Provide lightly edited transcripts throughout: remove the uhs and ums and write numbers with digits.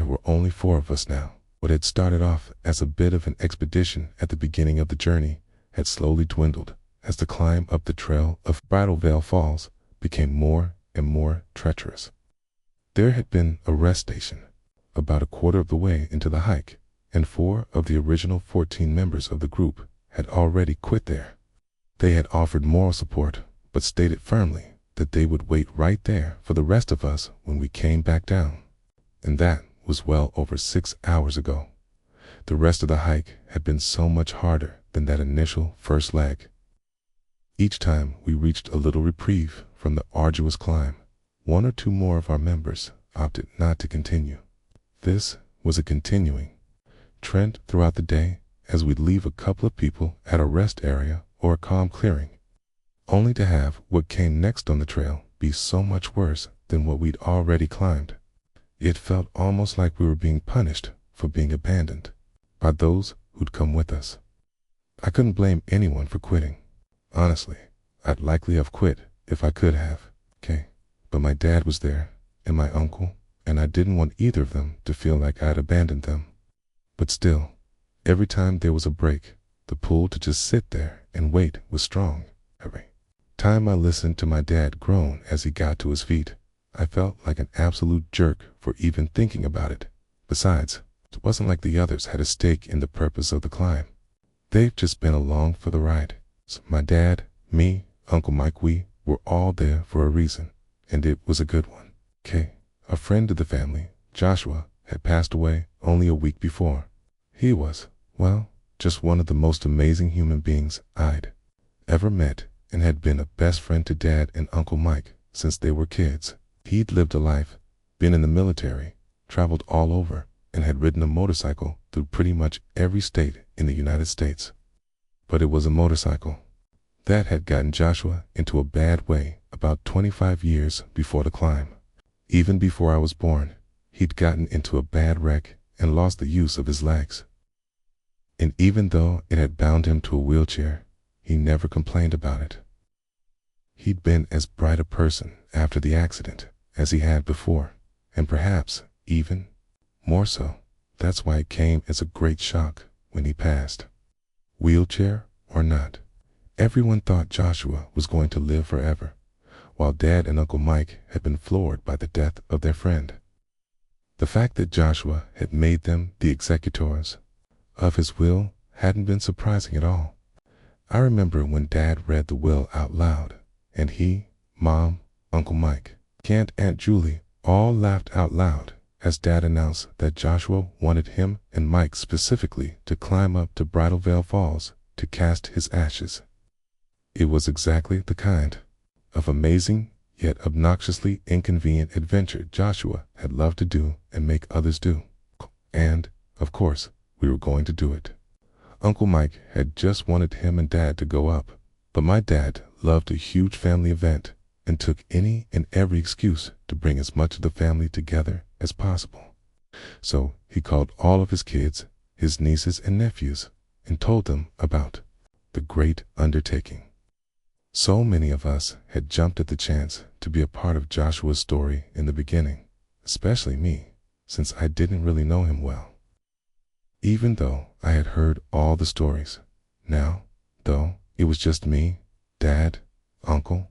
were only 4 of us now. What had started off as a bit of an expedition at the beginning of the journey had slowly dwindled as the climb up the trail of Bridal Veil Falls became more and more treacherous. There had been a rest station about a quarter of the way into the hike, and 4 of the original 14 members of the group had already quit there. They had offered moral support, but stated firmly that they would wait right there for the rest of us when we came back down. And that was well over 6 hours ago. The rest of the hike had been so much harder than that initial first leg. Each time we reached a little reprieve from the arduous climb, 1 or 2 more of our members opted not to continue. This was a continuing trend throughout the day as we'd leave a couple of people at a rest area or a calm clearing, only to have what came next on the trail be so much worse than what we'd already climbed. It felt almost like we were being punished for being abandoned by those who'd come with us. I couldn't blame anyone for quitting. Honestly, I'd likely have quit if I could have, but my dad was there, and my uncle, and I didn't want either of them to feel like I'd abandoned them. But still, every time there was a break, the pull to just sit there and wait was strong. Every time I listened to my dad groan as he got to his feet, I felt like an absolute jerk for even thinking about it. Besides, it wasn't like the others had a stake in the purpose of the climb. They've just been along for the ride. So my dad, me, Uncle Mike, we were all there for a reason, and it was a good one. A friend of the family, Joshua, had passed away only a week before. He was, well, just one of the most amazing human beings I'd ever met, and had been a best friend to Dad and Uncle Mike since they were kids. He'd lived a life, been in the military, traveled all over, and had ridden a motorcycle through pretty much every state in the United States. But it was a motorcycle that had gotten Joshua into a bad way about 25 years before the climb. Even before I was born, he'd gotten into a bad wreck and lost the use of his legs. And even though it had bound him to a wheelchair, he never complained about it. He'd been as bright a person after the accident as he had before, and perhaps even more so. That's why it came as a great shock when he passed. Wheelchair or not, everyone thought Joshua was going to live forever, while Dad and Uncle Mike had been floored by the death of their friend. The fact that Joshua had made them the executors of his will hadn't been surprising at all. I remember when Dad read the will out loud, and he, Mom, Uncle Mike, and Aunt Julie all laughed out loud as Dad announced that Joshua wanted him and Mike specifically to climb up to Bridal Veil Falls to cast his ashes. It was exactly the kind of amazing yet obnoxiously inconvenient adventure Joshua had loved to do and make others do. And, of course, we were going to do it. Uncle Mike had just wanted him and Dad to go up, but my dad loved a huge family event and took any and every excuse to bring as much of the family together as possible. So he called all of his kids, his nieces and nephews, and told them about the great undertaking. So many of us had jumped at the chance to be a part of Joshua's story in the beginning, especially me, since I didn't really know him well. Even though I had heard all the stories, now, though, it was just me, Dad, Uncle,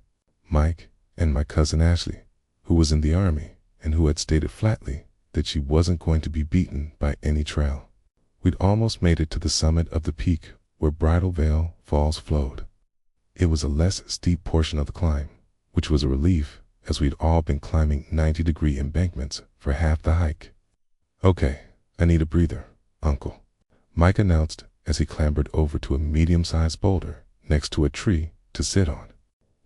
Mike, and my cousin Ashley, who was in the Army and who had stated flatly that she wasn't going to be beaten by any trail. We'd almost made it to the summit of the peak where Bridal Veil Falls flowed. It was a less steep portion of the climb, which was a relief as we'd all been climbing 90-degree embankments for half the hike. "Okay, I need a breather, Uncle," Mike announced as he clambered over to a medium-sized boulder next to a tree to sit on.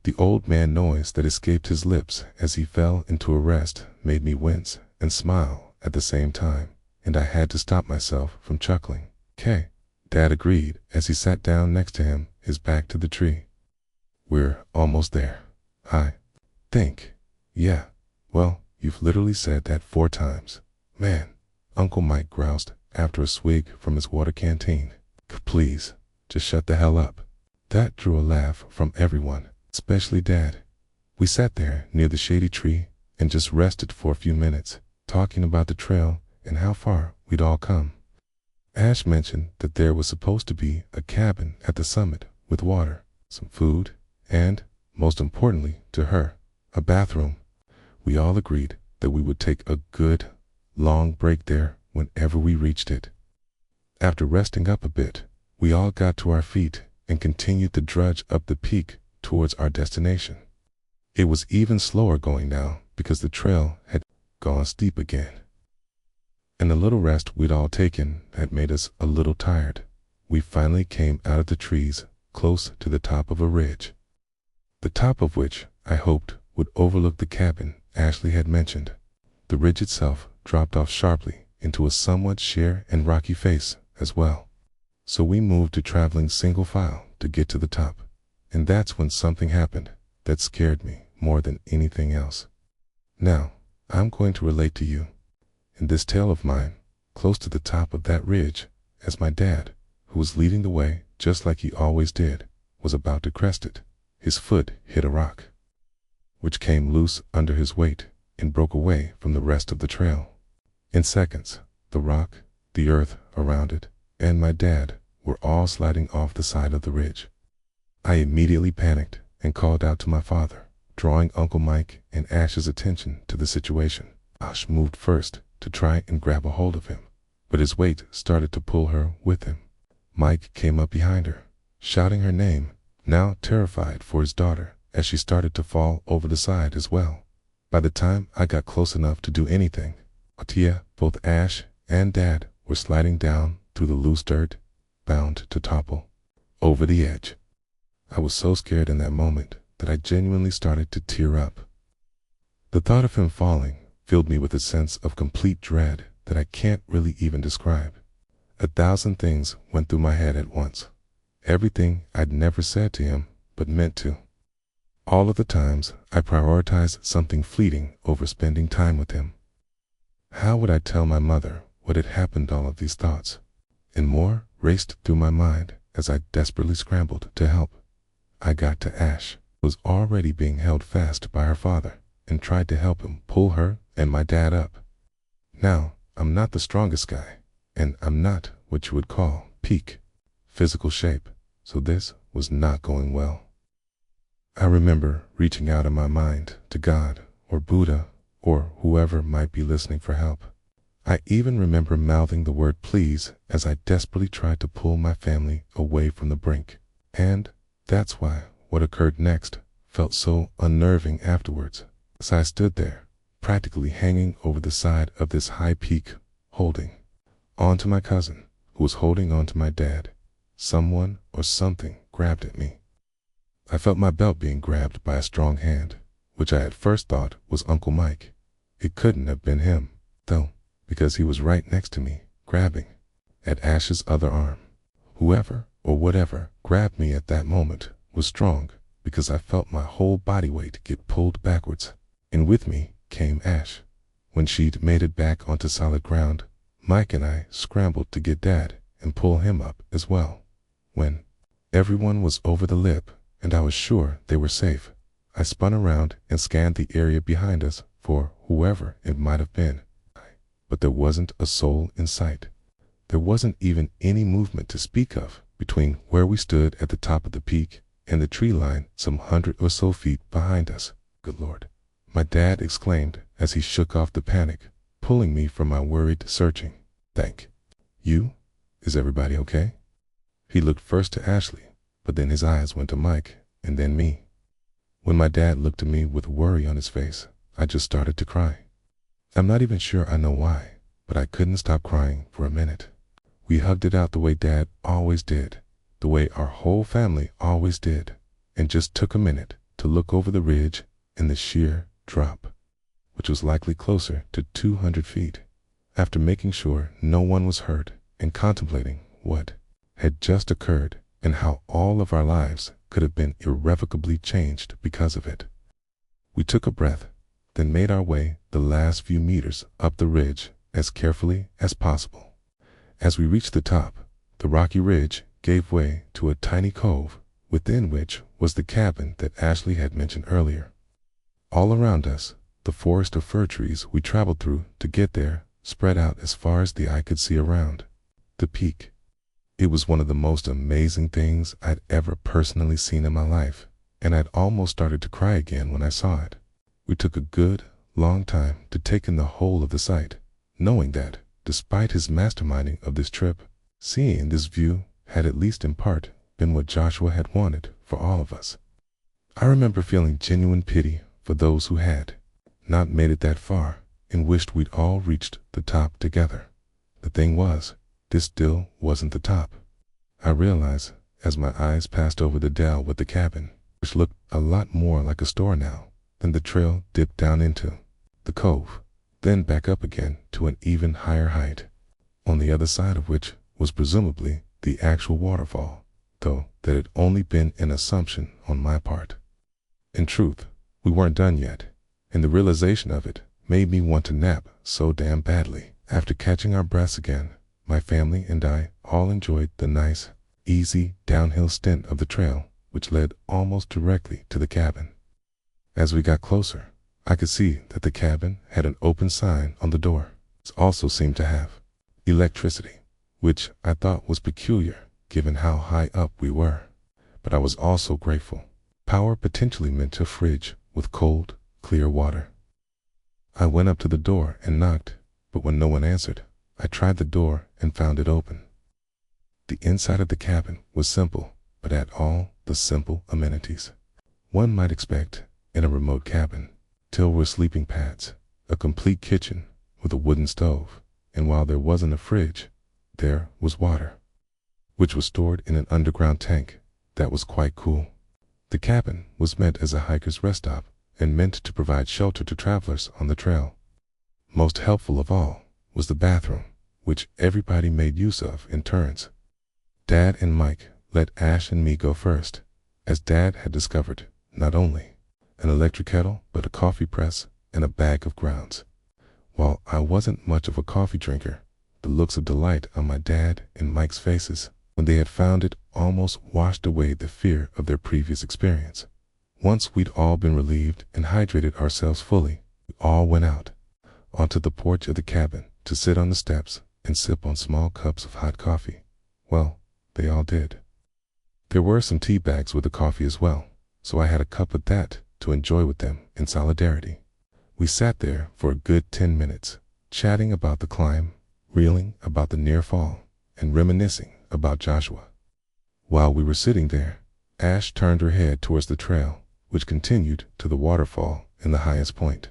The old man noise that escaped his lips as he fell into a rest made me wince and smile at the same time, and I had to stop myself from chuckling. "'Kay," Dad agreed as he sat down next to him, his back to the tree. "We're almost there, I think." "Yeah, well, you've literally said that 4 times. Man," Uncle Mike groused after a swig from his water canteen. "Please, just shut the hell up." That drew a laugh from everyone, especially Dad. We sat there near the shady tree and just rested for a few minutes, talking about the trail and how far we'd all come. Ash mentioned that there was supposed to be a cabin at the summit with water, some food, and, most importantly to her, a bathroom. We all agreed that we would take a good, long break there whenever we reached it. After resting up a bit, we all got to our feet and continued to drudge up the peak towards our destination. It was even slower going now because the trail had gone steep again. And the little rest we'd all taken had made us a little tired. We finally came out of the trees close to the top of a ridge, the top of which I hoped would overlook the cabin Ashley had mentioned. The ridge itself dropped off sharply into a somewhat sheer and rocky face as well. So we moved to traveling single file to get to the top, and that's when something happened that scared me more than anything else. Now, I'm going to relate to you, in this tale of mine, close to the top of that ridge, as my dad, who was leading the way just like he always did, was about to crest it. His foot hit a rock, which came loose under his weight and broke away from the rest of the trail. In seconds, the rock, the earth around it, and my dad were all sliding off the side of the ridge. I immediately panicked and called out to my father, drawing Uncle Mike and Ash's attention to the situation. Ash moved first to try and grab a hold of him, but his weight started to pull her with him. Mike came up behind her, shouting her name, now terrified for his daughter as she started to fall over the side as well. By the time I got close enough to do anything, Atia, both Ash and Dad were sliding down through the loose dirt, bound to topple over the edge. I was so scared in that moment that I genuinely started to tear up. The thought of him falling filled me with a sense of complete dread that I can't really even describe. 1,000 things went through my head at once. Everything I'd never said to him, but meant to. All of the times I prioritized something fleeting over spending time with him. How would I tell my mother what had happened? All of these thoughts and more raced through my mind as I desperately scrambled to help. I got to Ash, who was already being held fast by her father, and tried to help him pull her and my dad up. Now, I'm not the strongest guy, and I'm not what you would call peak physical shape, so this was not going well. I remember reaching out in my mind to God or Buddha or whoever might be listening for help. I even remember mouthing the word please as I desperately tried to pull my family away from the brink. And that's why what occurred next felt so unnerving afterwards, as I stood there, practically hanging over the side of this high peak, holding onto my cousin, who was holding onto my dad. Someone or something grabbed at me. I felt my belt being grabbed by a strong hand, which I at first thought was Uncle Mike. It couldn't have been him, though, because he was right next to me, grabbing at Ash's other arm. Whoever or whatever grabbed me at that moment was strong, because I felt my whole body weight get pulled backwards, and with me came Ash. When she'd made it back onto solid ground, Mike and I scrambled to get Dad and pull him up as well. When everyone was over the lip and I was sure they were safe, I spun around and scanned the area behind us for whoever it might have been. But there wasn't a soul in sight. There wasn't even any movement to speak of between where we stood at the top of the peak and the tree line some 100 or so feet behind us. Good Lord, my dad exclaimed as he shook off the panic, pulling me from my worried searching. Thank you. Is everybody okay? He looked first to Ashley, but then his eyes went to Mike and then me. When my dad looked at me with worry on his face, I just started to cry. I'm not even sure I know why, but I couldn't stop crying for a minute. We hugged it out the way Dad always did, the way our whole family always did, and just took a minute to look over the ridge and the sheer drop, which was likely closer to 200 feet. After making sure no one was hurt and contemplating what had just occurred and how all of our lives could have been irrevocably changed because of it, we took a breath, then made our way the last few meters up the ridge as carefully as possible. As we reached the top, the rocky ridge gave way to a tiny cove, within which was the cabin that Ashley had mentioned earlier. All around us, the forest of fir trees we traveled through to get there spread out as far as the eye could see around the peak. It was one of the most amazing things I'd ever personally seen in my life, and I'd almost started to cry again when I saw it. We took a good, long time to take in the whole of the sight, knowing that, despite his masterminding of this trip, seeing this view had at least in part been what Joshua had wanted for all of us. I remember feeling genuine pity for those who had not made it that far and wished we'd all reached the top together. The thing was, this still wasn't the top. I realized as my eyes passed over the dell with the cabin, which looked a lot more like a store now than the trail dipped down into the cove, then back up again to an even higher height, on the other side of which was presumably the actual waterfall, though that had only been an assumption on my part. In truth, we weren't done yet, and the realization of it made me want to nap so damn badly. After catching our breaths again, my family and I all enjoyed the nice, easy downhill stint of the trail, which led almost directly to the cabin. As we got closer, I could see that the cabin had an open sign on the door. It also seemed to have electricity, which I thought was peculiar given how high up we were. But I was also grateful. Power potentially meant a fridge with cold, clear water. I went up to the door and knocked, but when no one answered, I tried the door and found it open. The inside of the cabin was simple, but had all the simple amenities one might expect in a remote cabin. There were sleeping pads, a complete kitchen with a wooden stove, and while there wasn't a fridge, there was water, which was stored in an underground tank that was quite cool. The cabin was meant as a hiker's rest stop and meant to provide shelter to travelers on the trail. Most helpful of all was the bathroom, which everybody made use of in turns. Dad and Mike let Ash and me go first, as Dad had discovered not only an electric kettle but a coffee press and a bag of grounds. While I wasn't much of a coffee drinker, the looks of delight on my dad and Mike's faces when they had found it almost washed away the fear of their previous experience. Once we'd all been relieved and hydrated ourselves fully, we all went out onto the porch of the cabin to sit on the steps and sip on small cups of hot coffee. Well, they all did. There were some tea bags with the coffee as well, so I had a cup of that to enjoy with them in solidarity. We sat there for a good 10 minutes, chatting about the climb, reeling about the near fall, and reminiscing about Joshua. While we were sitting there, Ash turned her head towards the trail, which continued to the waterfall in the highest point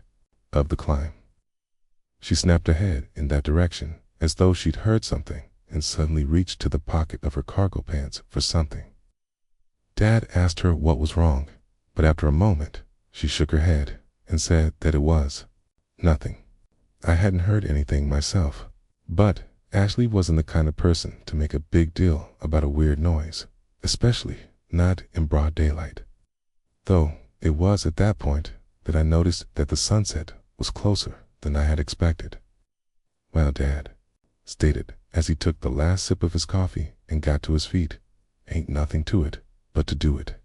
of the climb. She snapped her head in that direction as though she'd heard something and suddenly reached to the pocket of her cargo pants for something. Dad asked her what was wrong, but after a moment, she shook her head and said that it was nothing. I hadn't heard anything myself, but Ashley wasn't the kind of person to make a big deal about a weird noise, especially not in broad daylight. Though it was at that point that I noticed that the sunset was closer than I had expected. "Well, Dad," stated as he took the last sip of his coffee and got to his feet, "ain't nothing to it but to do it."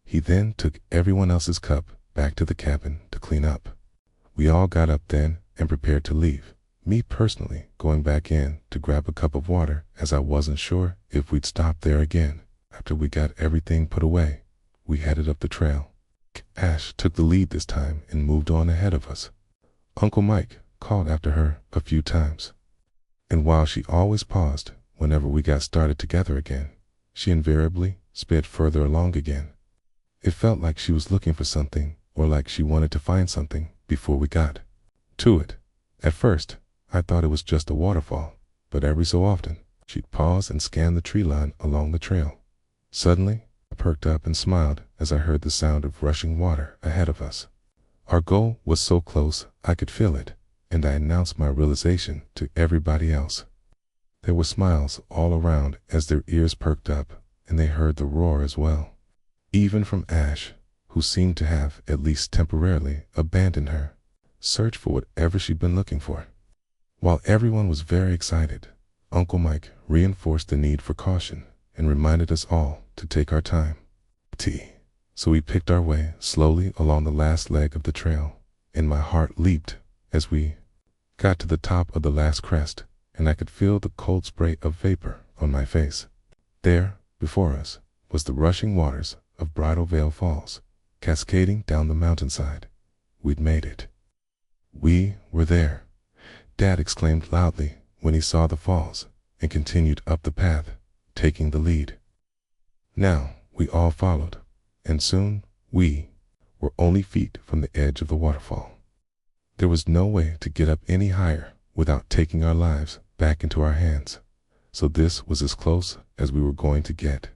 He then took everyone else's cup back to the cabin to clean up. We all got up then and prepared to leave, me personally going back in to grab a cup of water as I wasn't sure if we'd stop there again. After we got everything put away, we headed up the trail. Ash took the lead this time and moved on ahead of us. Uncle Mike called after her a few times, and while she always paused whenever we got started together again, she invariably sped further along again. It felt like she was looking for something or like she wanted to find something before we got to it. At first, I thought it was just a waterfall, but every so often, she'd pause and scan the tree line along the trail. Suddenly, I perked up and smiled as I heard the sound of rushing water ahead of us. Our goal was so close I could feel it, and I announced my realization to everybody else. There were smiles all around as their ears perked up, and they heard the roar as well. Even from Ash, who seemed to have, at least temporarily, abandoned her search for whatever she'd been looking for. While everyone was very excited, Uncle Mike reinforced the need for caution and reminded us all to take our time. So we picked our way slowly along the last leg of the trail, and my heart leaped as we got to the top of the last crest, and I could feel the cold spray of vapor on my face. There, before us, was the rushing waters of Bridal Veil Falls, cascading down the mountainside. We'd made it. We were there. Dad exclaimed loudly when he saw the falls and continued up the path, taking the lead. Now we all followed, and soon we were only feet from the edge of the waterfall. There was no way to get up any higher without taking our lives back into our hands, so this was as close as we were going to get.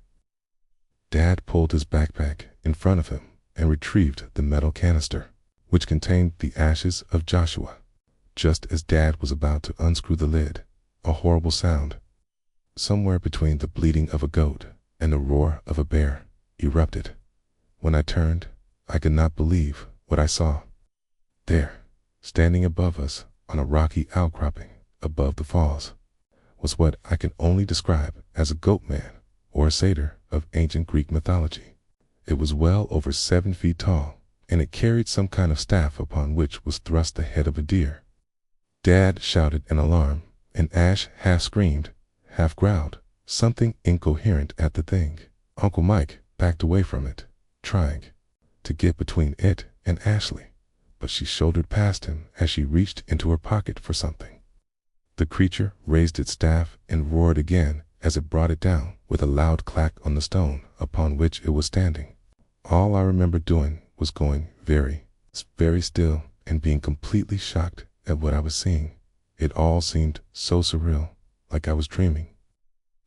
Dad pulled his backpack in front of him and retrieved the metal canister, which contained the ashes of Joshua. Just as Dad was about to unscrew the lid, a horrible sound, somewhere between the bleating of a goat and the roar of a bear, erupted. When I turned, I could not believe what I saw. There, standing above us on a rocky outcropping above the falls, was what I can only describe as a goat man or a satyr of ancient Greek mythology. It was well over 7 feet tall, and it carried some kind of staff upon which was thrust the head of a deer. Dad shouted in alarm, and Ash half screamed, half growled, something incoherent at the thing. Uncle Mike backed away from it, trying to get between it and Ashley, but she shouldered past him as she reached into her pocket for something. The creature raised its staff and roared again as it brought it down with a loud clack on the stone upon which it was standing. All I remember doing was going very, very still and being completely shocked at what I was seeing. It all seemed so surreal, like I was dreaming.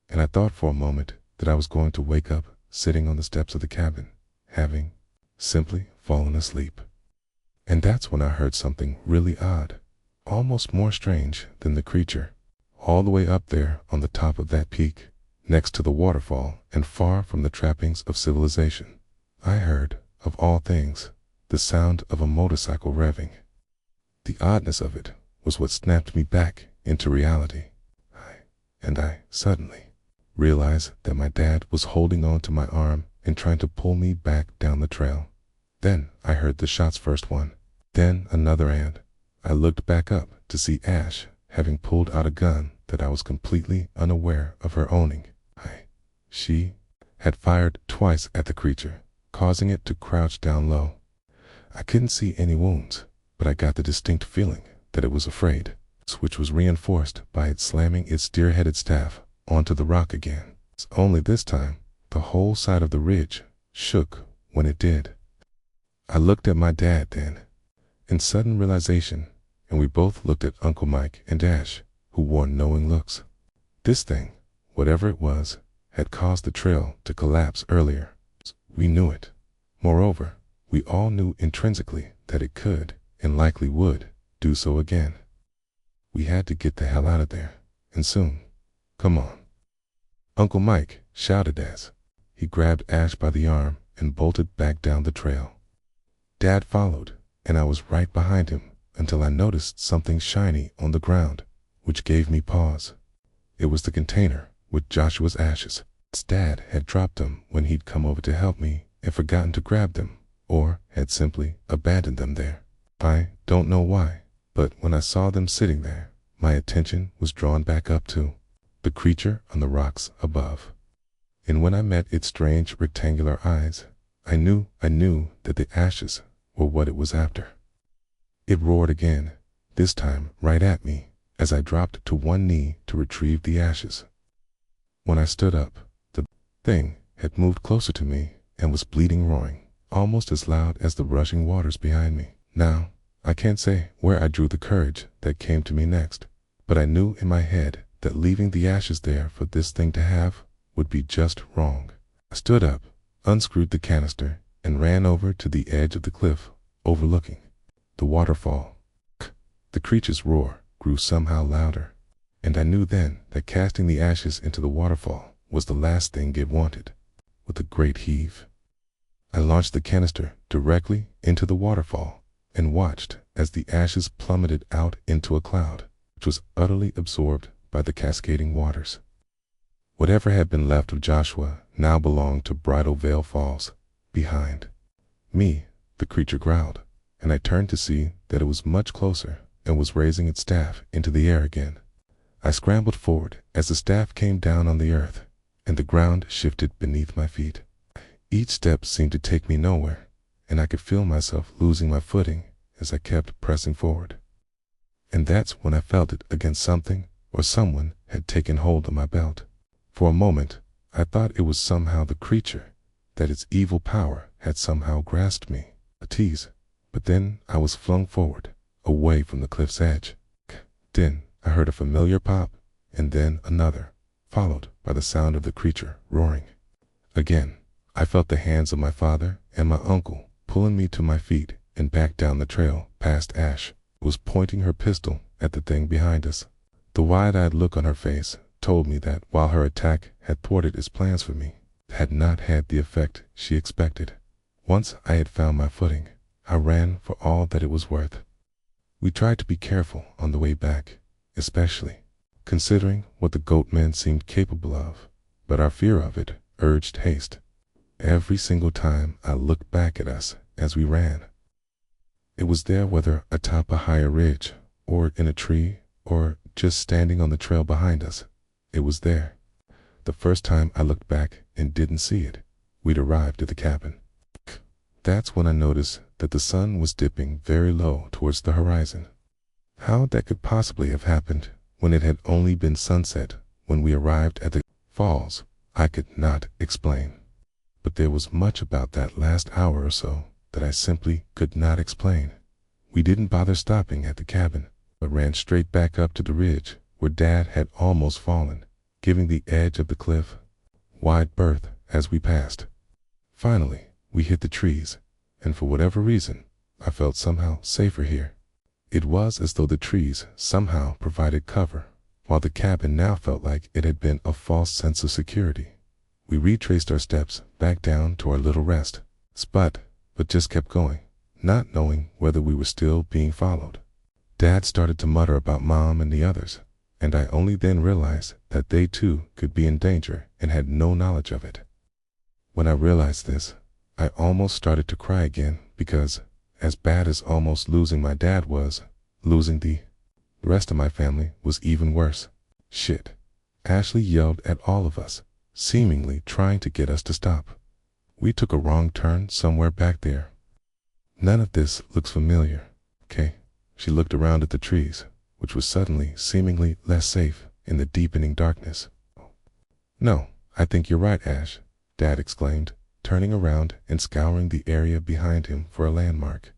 And I thought for a moment that I was going to wake up sitting on the steps of the cabin, having simply fallen asleep. And that's when I heard something really odd, almost more strange than the creature. All the way up there on the top of that peak, next to the waterfall and far from the trappings of civilization, I heard, of all things, the sound of a motorcycle revving. The oddness of it was what snapped me back into reality. I suddenly realized that my dad was holding on to my arm and trying to pull me back down the trail. Then I heard the shots, first one, then another, and I looked back up to see Ash having pulled out a gun that I was completely unaware of her owning. She had fired twice at the creature, causing it to crouch down low. I couldn't see any wounds, but I got the distinct feeling that it was afraid, which was reinforced by it slamming its deer-headed staff onto the rock again. Only this time, the whole side of the ridge shook when it did. I looked at my dad then, in sudden realization, and we both looked at Uncle Mike and Ash, who wore knowing looks. This thing, whatever it was, had caused the trail to collapse earlier. We knew it. Moreover, we all knew intrinsically that it could, and likely would, do so again. We had to get the hell out of there, and soon. Come on. Uncle Mike shouted as he grabbed Ash by the arm and bolted back down the trail. Dad followed, and I was right behind him until I noticed something shiny on the ground, which gave me pause. It was the container with Joshua's ashes. Dad had dropped them when he'd come over to help me and forgotten to grab them, or had simply abandoned them there. I don't know why, but when I saw them sitting there, my attention was drawn back up to the creature on the rocks above. And when I met its strange rectangular eyes, I knew that the ashes were what it was after. It roared again, this time right at me, as I dropped to one knee to retrieve the ashes. When I stood up, the thing had moved closer to me and was bleating, roaring, almost as loud as the rushing waters behind me. Now, I can't say where I drew the courage that came to me next, but I knew in my head that leaving the ashes there for this thing to have would be just wrong. I stood up, unscrewed the canister, and ran over to the edge of the cliff, overlooking the waterfall. The creature's roar grew somehow louder, and I knew then that casting the ashes into the waterfall was the last thing it wanted. With a great heave, I launched the canister directly into the waterfall and watched as the ashes plummeted out into a cloud, which was utterly absorbed by the cascading waters. Whatever had been left of Joshua now belonged to Bridal Veil Falls. Behind me, the creature growled, and I turned to see that it was much closer and was raising its staff into the air again. I scrambled forward as the staff came down on the earth, and the ground shifted beneath my feet. Each step seemed to take me nowhere, and I could feel myself losing my footing as I kept pressing forward. And that's when I felt it against something or someone had taken hold of my belt. For a moment, I thought it was somehow the creature, that its evil power had somehow grasped me, a tease. But then I was flung forward, away from the cliff's edge. Then I heard a familiar pop, and then another, followed by the sound of the creature roaring. Again, I felt the hands of my father and my uncle pulling me to my feet and back down the trail past Ash, who was pointing her pistol at the thing behind us. The wide-eyed look on her face told me that while her attack had thwarted its plans for me, it had not had the effect she expected. Once I had found my footing, I ran for all that it was worth. We tried to be careful on the way back, especially considering what the goat men seemed capable of, but our fear of it urged haste. Every single time I looked back at us as we ran, it was there, whether atop a higher ridge, or in a tree, or just standing on the trail behind us. It was there. The first time I looked back and didn't see it, we'd arrived at the cabin. That's when I noticed that the sun was dipping very low towards the horizon. How that could possibly have happened when it had only been sunset when we arrived at the falls, I could not explain. But there was much about that last hour or so that I simply could not explain. We didn't bother stopping at the cabin, but ran straight back up to the ridge where Dad had almost fallen, giving the edge of the cliff wide berth as we passed. Finally, we hit the trees, and for whatever reason, I felt somehow safer here. It was as though the trees somehow provided cover, while the cabin now felt like it had been a false sense of security. We retraced our steps back down to our little rest spot, but just kept going, not knowing whether we were still being followed. Dad started to mutter about Mom and the others, and I only then realized that they too could be in danger and had no knowledge of it. When I realized this, I almost started to cry again because, as bad as almost losing my dad was, losing the rest of my family was even worse. Shit. Ashley yelled at all of us, seemingly trying to get us to stop. We took a wrong turn somewhere back there. None of this looks familiar, okay? She looked around at the trees, which was suddenly seemingly less safe in the deepening darkness. No, I think you're right, Ash, Dad exclaimed, turning around and scouring the area behind him for a landmark.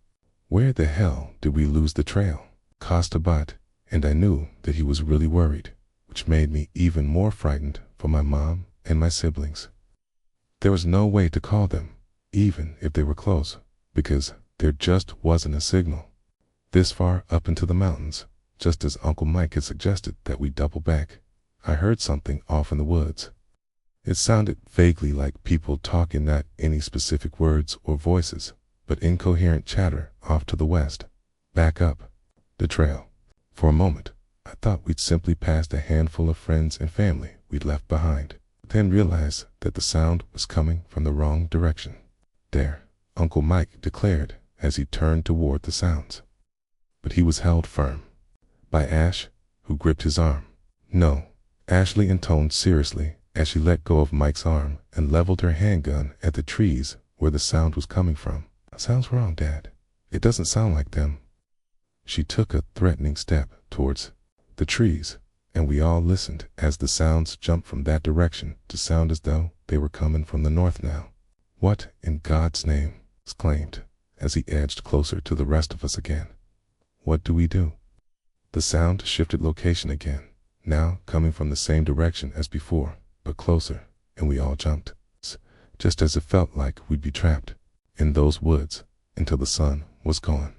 Where the hell did we lose the trail? Costa bot, and I knew that he was really worried, which made me even more frightened for my mom and my siblings. There was no way to call them, even if they were close, because there just wasn't a signal. This far up into the mountains, just as Uncle Mike had suggested that we double back, I heard something off in the woods. It sounded vaguely like people talking, not any specific words or voices, but incoherent chatter off to the west, back up the trail. For a moment, I thought we'd simply passed a handful of friends and family we'd left behind, then realized that the sound was coming from the wrong direction. There, Uncle Mike declared as he turned toward the sounds. But he was held firm by Ash, who gripped his arm. No, Ashley intoned seriously as she let go of Mike's arm and leveled her handgun at the trees where the sound was coming from. Sounds wrong, Dad. It doesn't sound like them. She took a threatening step towards the trees, and we all listened as the sounds jumped from that direction to sound as though they were coming from the north now. What in God's name? Exclaimed as he edged closer to the rest of us again. What do we do? The sound shifted location again, now coming from the same direction as before, but closer, and we all jumped, just as it felt like we'd be trapped in those woods until the sun was gone.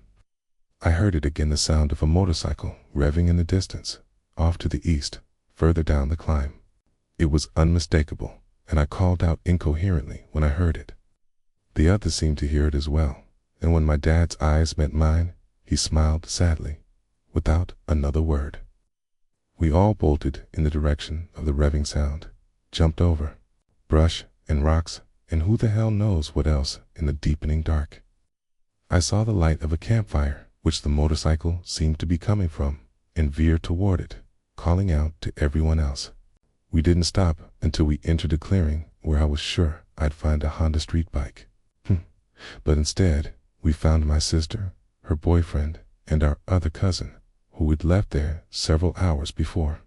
I heard it again, the sound of a motorcycle revving in the distance, off to the east, further down the climb. It was unmistakable, and I called out incoherently when I heard it. The others seemed to hear it as well, and when my dad's eyes met mine, he smiled sadly, without another word. We all bolted in the direction of the revving sound, jumped over brush and rocks, and who the hell knows what else in the deepening dark. I saw the light of a campfire which the motorcycle seemed to be coming from, and veered toward it, calling out to everyone else. We didn't stop until we entered a clearing where I was sure I'd find a Honda street bike. But instead, we found my sister, her boyfriend, and our other cousin, who had left there several hours before.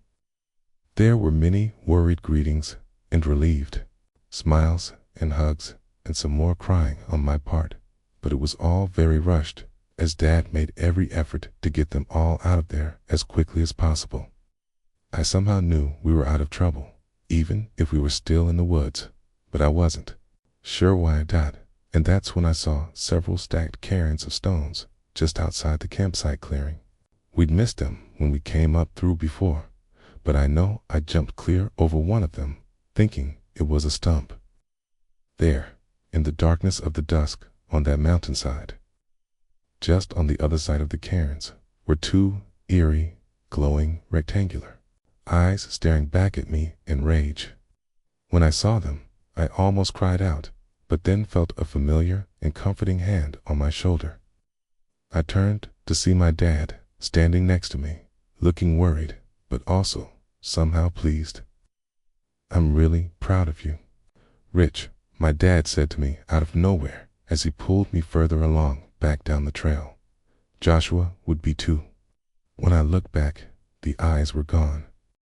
There were many worried greetings and relieved smiles and hugs and some more crying on my part, but it was all very rushed, as Dad made every effort to get them all out of there as quickly as possible. I somehow knew we were out of trouble, even if we were still in the woods, but I wasn't sure why I died, and that's when I saw several stacked cairns of stones just outside the campsite clearing. We'd missed them when we came up through before, but I know I jumped clear over one of them, thinking it was a stump. There, in the darkness of the dusk on that mountainside, just on the other side of the cairns, were two eerie, glowing rectangular eyes staring back at me in rage. When I saw them, I almost cried out, but then felt a familiar and comforting hand on my shoulder. I turned to see my dad standing next to me, looking worried, but also somehow pleased. "I'm really proud of you, Rich," my dad said to me out of nowhere as he pulled me further along back down the trail. "Joshua would be too." When I looked back, the eyes were gone,